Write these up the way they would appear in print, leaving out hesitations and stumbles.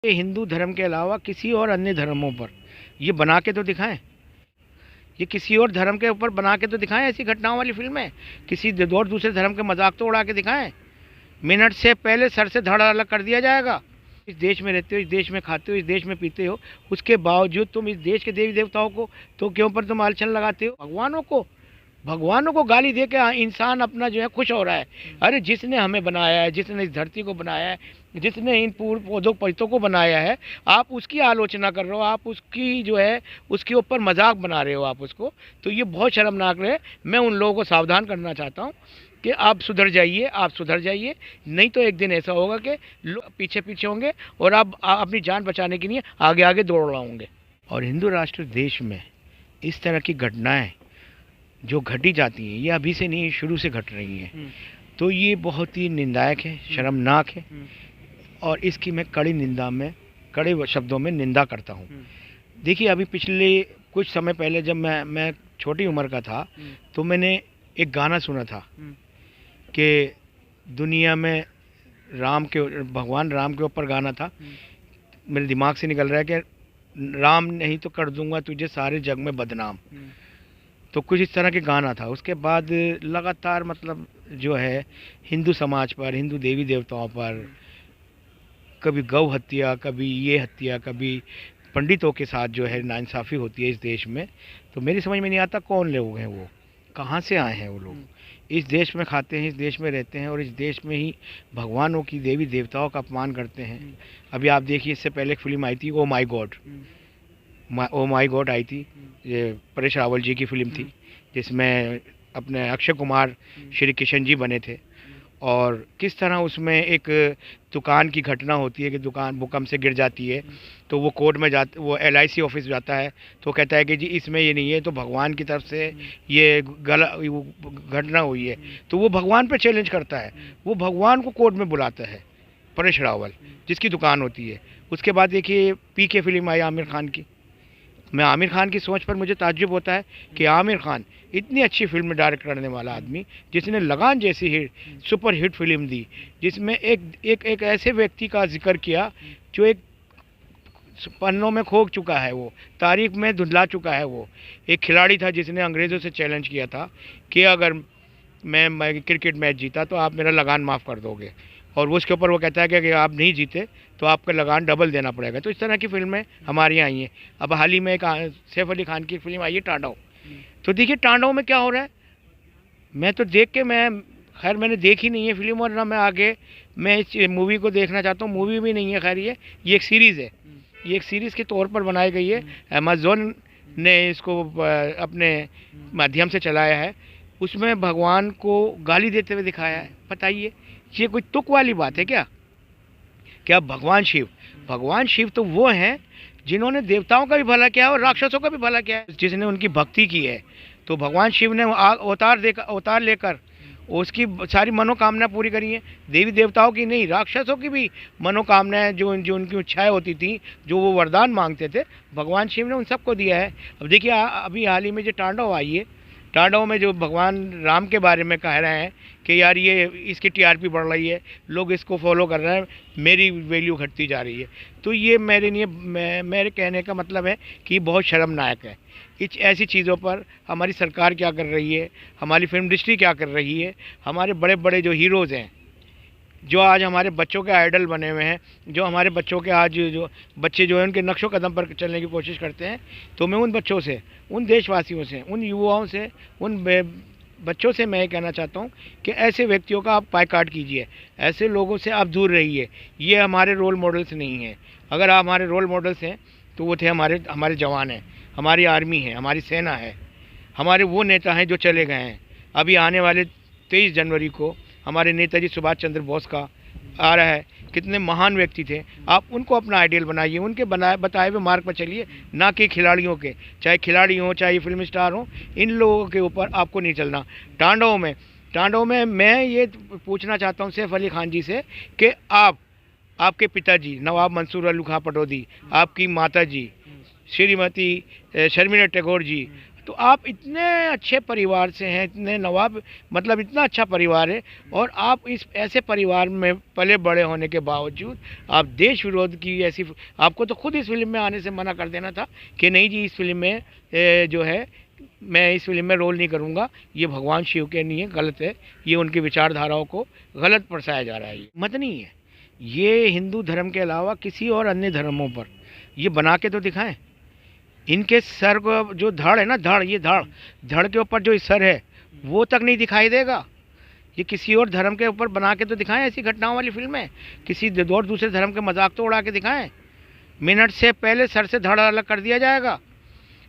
ये हिंदू धर्म के अलावा किसी और अन्य धर्मों पर ये बना के तो दिखाएं। ये किसी और धर्म के ऊपर बना के तो दिखाएं, ऐसी घटनाओं वाली फिल्में किसी और दूसरे धर्म के मजाक तो उड़ा के दिखाएं। मिनट से पहले सर से धड़ अलग कर दिया जाएगा। इस देश में रहते हो, इस देश में खाते हो, इस देश में पीते हो, उसके बावजूद तुम इस देश के देवी देवताओं को तो क्यों पर तुम आलचन लगाते हो? भगवानों को गाली दे के इंसान अपना जो है खुश हो रहा है। अरे जिसने हमें बनाया है, जिसने इस धरती को बनाया है, जिसने इन पूर्ण पौधों पौधों को बनाया है, आप उसकी आलोचना कर रहे हो, आप उसकी जो है उसके ऊपर मजाक बना रहे हो आप उसको। तो ये बहुत शर्मनाक है। मैं उन लोगों को सावधान करना चाहता हूँ कि आप सुधर जाइए, आप सुधर जाइए, नहीं तो एक दिन ऐसा होगा कि लोग पीछे पीछे होंगे और आप अपनी जान बचाने के लिए आगे आगे दौड़ रहे होंगे। और हिंदू राष्ट्र देश में इस तरह की घटनाएं जो घटी जाती हैं, ये अभी से नहीं, शुरू से घट रही हैं। तो ये बहुत ही निंदायक है, शर्मनाक है, और इसकी मैं कड़ी निंदा में, कड़े शब्दों में निंदा करता हूँ। देखिए, अभी पिछले कुछ समय पहले जब मैं छोटी उम्र का था, तो मैंने एक गाना सुना था कि दुनिया में भगवान राम के ऊपर गाना था। मेरे दिमाग से निकल रहा है कि राम नहीं तो कर दूंगा तुझे सारे जग में बदनाम। तो कुछ इस तरह के गाना था। उसके बाद लगातार मतलब जो है हिंदू समाज पर, हिंदू देवी देवताओं पर, कभी गौ हत्या, कभी ये हत्या, कभी पंडितों के साथ जो है नाइंसाफ़ी होती है इस देश में। तो मेरी समझ में नहीं आता कौन लोग हैं वो, कहाँ से आए हैं वो लोग। इस देश में खाते हैं, इस देश में रहते हैं, और इस देश में ही भगवानों की, देवी देवताओं का अपमान करते हैं। अभी आप देखिए, इससे पहले एक फिल्म आई थी, ओ माई गॉड, ओ माई गॉड आई थी। ये परेश रावल जी की फिल्म थी, जिसमें अपने अक्षय कुमार श्री किशन जी बने थे। और किस तरह उसमें एक दुकान की घटना होती है कि दुकान भूकंप से गिर जाती है, तो वो कोर्ट में वो LIC ऑफिस जाता है, तो कहता है कि जी इसमें ये नहीं है, तो भगवान की तरफ से ये घटना हुई है। तो वो भगवान पे चैलेंज करता है, वो भगवान को कोर्ट में बुलाता है, परेश रावल जिसकी दुकान होती है। उसके बाद देखिए PK फिल्म आई आमिर खान की। मैं आमिर खान की सोच पर मुझे ताज्जुब होता है कि आमिर खान इतनी अच्छी फिल्म डायरेक्ट करने वाला आदमी, जिसने लगान जैसी सुपर हिट फिल्म दी, जिसमें एक ऐसे व्यक्ति का जिक्र किया जो एक पन्नों में खो चुका है, वो तारीख में धुंधला चुका है। वो एक खिलाड़ी था जिसने अंग्रेज़ों से चैलेंज किया था कि अगर मैं क्रिकेट मैच जीता तो आप मेरा लगान माफ़ कर दोगे, और वो उसके ऊपर वो कहता है कि अगर आप नहीं जीते तो आपका लगान डबल देना पड़ेगा। तो इस तरह की फिल्में हमारे यहाँ आई हैं। अब हाल ही में एक सैफ अली खान की फिल्म आई है टांडव। तो देखिए टांडव में क्या हो रहा है, मैं तो देख के खैर मैंने देखी नहीं है फिल्म, और ना मैं आगे मैं इस मूवी को देखना चाहता हूँ। मूवी भी नहीं है, खैर ये एक सीरीज़ है, ये एक सीरीज़ के तौर पर बनाई गई है। अमेज़ॉन ने इसको अपने माध्यम से चलाया है। उसमें भगवान को गाली देते हुए दिखाया है। बताइए, ये कोई तुक वाली बात है क्या? क्या भगवान शिव तो वो हैं जिन्होंने देवताओं का भी भला किया और राक्षसों का भी भला किया है, जिसने उनकी भक्ति की है। तो भगवान शिव ने अवतार लेकर उसकी सारी मनोकामना पूरी करी है। देवी देवताओं की नहीं, राक्षसों की भी मनोकामनाएं, जो उनकी इच्छाएं होती थी, जो वो वरदान मांगते थे, भगवान शिव ने उन सबको दिया है। अब देखिए अभी हाल ही में जो टांडव आई है, टांडव में जो भगवान राम के बारे में कह रहे हैं कि यार ये इसकी TRP बढ़ रही है, लोग इसको फॉलो कर रहे हैं, मेरी वैल्यू घटती जा रही है। तो ये मेरे लिए मेरे कहने का मतलब है कि बहुत शर्मनाक है। ऐसी चीज़ों पर हमारी सरकार क्या कर रही है, हमारी फिल्म इंडस्ट्री क्या कर रही है, हमारे बड़े बड़े जो हीरोज़ हैं, जो आज हमारे बच्चों के आइडल बने हुए हैं, जो हमारे बच्चों के आज जो बच्चे जो हैं उनके नक्शो कदम पर चलने की कोशिश करते हैं। तो मैं उन बच्चों से, उन देशवासियों से, उन युवाओं से, उन बच्चों से मैं ये कहना चाहता हूँ कि ऐसे व्यक्तियों का आप बायकॉट कीजिए, ऐसे लोगों से आप दूर रहिए। ये हमारे रोल मॉडल्स नहीं हैं। अगर आप हमारे रोल मॉडल्स हैं तो वो थे हमारे जवान हैं, हमारी आर्मी है, हमारी सेना है, हमारे वो नेता हैं जो चले गए हैं। अभी आने वाले 23 जनवरी को हमारे नेताजी सुभाष चंद्र बोस का आ रहा है। कितने महान व्यक्ति थे, आप उनको अपना आइडियल बनाइए, उनके बताए हुए मार्ग पर चलिए, ना कि खिलाड़ियों के, चाहे खिलाड़ी हों चाहे फिल्म स्टार हों, इन लोगों के ऊपर आपको नहीं चलना। टांडव में मैं ये पूछना चाहता हूँ सैफ अली खान जी से कि आपके पिताजी नवाब मंसूर अली खां पटौदी, आपकी माता जी श्रीमती शर्मिला टैगोर जी, तो आप इतने अच्छे परिवार से हैं, इतने नवाब, मतलब इतना अच्छा परिवार है, और आप इस ऐसे परिवार में पले बड़े होने के बावजूद आप देश विरोध की ऐसी, आपको तो खुद इस फिल्म में आने से मना कर देना था कि नहीं जी, इस फिल्म में जो है मैं इस फिल्म में रोल नहीं करूँगा, ये भगवान शिव के नहीं है, गलत है, ये उनकी विचारधाराओं को गलत परसाया जा रहा है। मत नहीं है ये हिंदू धर्म के अलावा किसी और अन्य धर्मों पर, ये बना के तो दिखाएं। इनके सर को जो धड़ है ना, धड़, ये धड़ के ऊपर जो सर है वो तक नहीं दिखाई देगा। ये किसी और धर्म के ऊपर बना के तो दिखाएं, ऐसी घटनाओं वाली फिल्में किसी और दूसरे धर्म के मजाक तो उड़ा के दिखाएं। मिनट से पहले सर से धड़ अलग कर दिया जाएगा,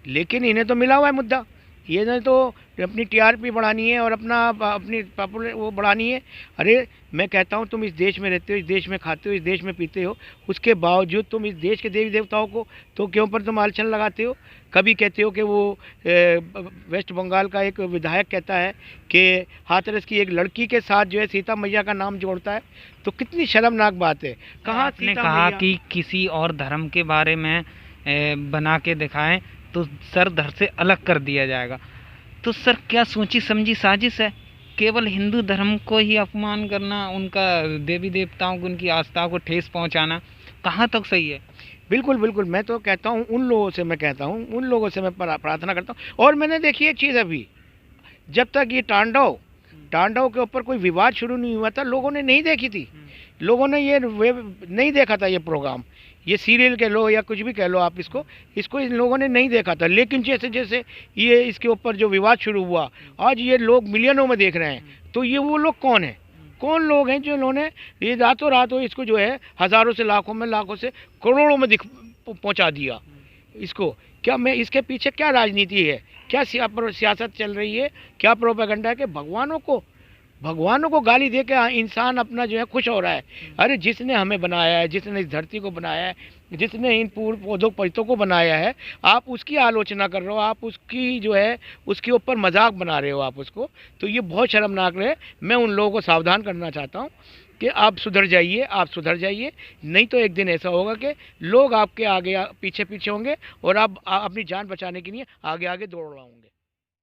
लेकिन इन्हें तो मिला हुआ है मुद्दा, ये ने तो अपनी टीआरपी बढ़ानी है और अपनी पॉपुलर वो बढ़ानी है। अरे मैं कहता हूँ, तुम इस देश में रहते हो, इस देश में खाते हो, इस देश में पीते हो, उसके बावजूद तुम इस देश के देवी देवताओं को तो क्यों पर तुम आलचन लगाते हो। कभी कहते हो कि वो वेस्ट बंगाल का एक विधायक कहता है कि हाथरस की एक लड़की के साथ जो है सीता मैया का नाम जोड़ता है, तो कितनी शर्मनाक बात है। कहाँ आपने कहा कि किसी और धर्म के बारे में बना के दिखाएं तो सर धड़ से अलग कर दिया जाएगा, तो सर क्या सोची समझी साजिश है? केवल हिंदू धर्म को ही अपमान करना, उनका देवी देवताओं को, उनकी आस्था को ठेस पहुंचाना कहाँ तक सही है? बिल्कुल बिल्कुल, मैं तो कहता हूँ उन लोगों से, मैं कहता हूँ उन लोगों से मैं प्रार्थना करता हूँ। और मैंने देखी एक चीज़, अभी जब तक ये तांडव के ऊपर कोई विवाद शुरू नहीं हुआ था, लोगों ने नहीं देखी थी, लोगों ने ये नहीं देखा था, ये प्रोग्राम, ये सीरियल कह लो या कुछ भी कह लो आप, इसको इन लोगों ने नहीं देखा था। लेकिन जैसे जैसे ये इसके ऊपर जो विवाद शुरू हुआ, आज ये लोग मिलियनों में देख रहे हैं। तो ये वो लोग कौन है, कौन लोग हैं जो इन्होंने ये रातों रात इसको जो है हज़ारों से लाखों में, लाखों से करोड़ों में पहुंचा दिया इसको। क्या मैं इसके पीछे क्या राजनीति है, क्या सियासत चल रही है, क्या प्रोपेगेंडा है कि भगवानों को गाली दे के इंसान अपना जो है खुश हो रहा है। अरे जिसने हमें बनाया है, जिसने इस धरती को बनाया है, जिसने इन पौधों परितों को बनाया है, आप उसकी आलोचना कर रहे हो, आप उसकी जो है उसके ऊपर मजाक बना रहे हो आप उसको, तो ये बहुत शर्मनाक रहे। मैं उन लोगों को सावधान करना चाहता हूँ कि आप सुधर जाइए, नहीं तो एक दिन ऐसा होगा कि लोग आपके आगे पीछे होंगे और आप अपनी जान बचाने के लिए आगे दौड़ रहे होंगे।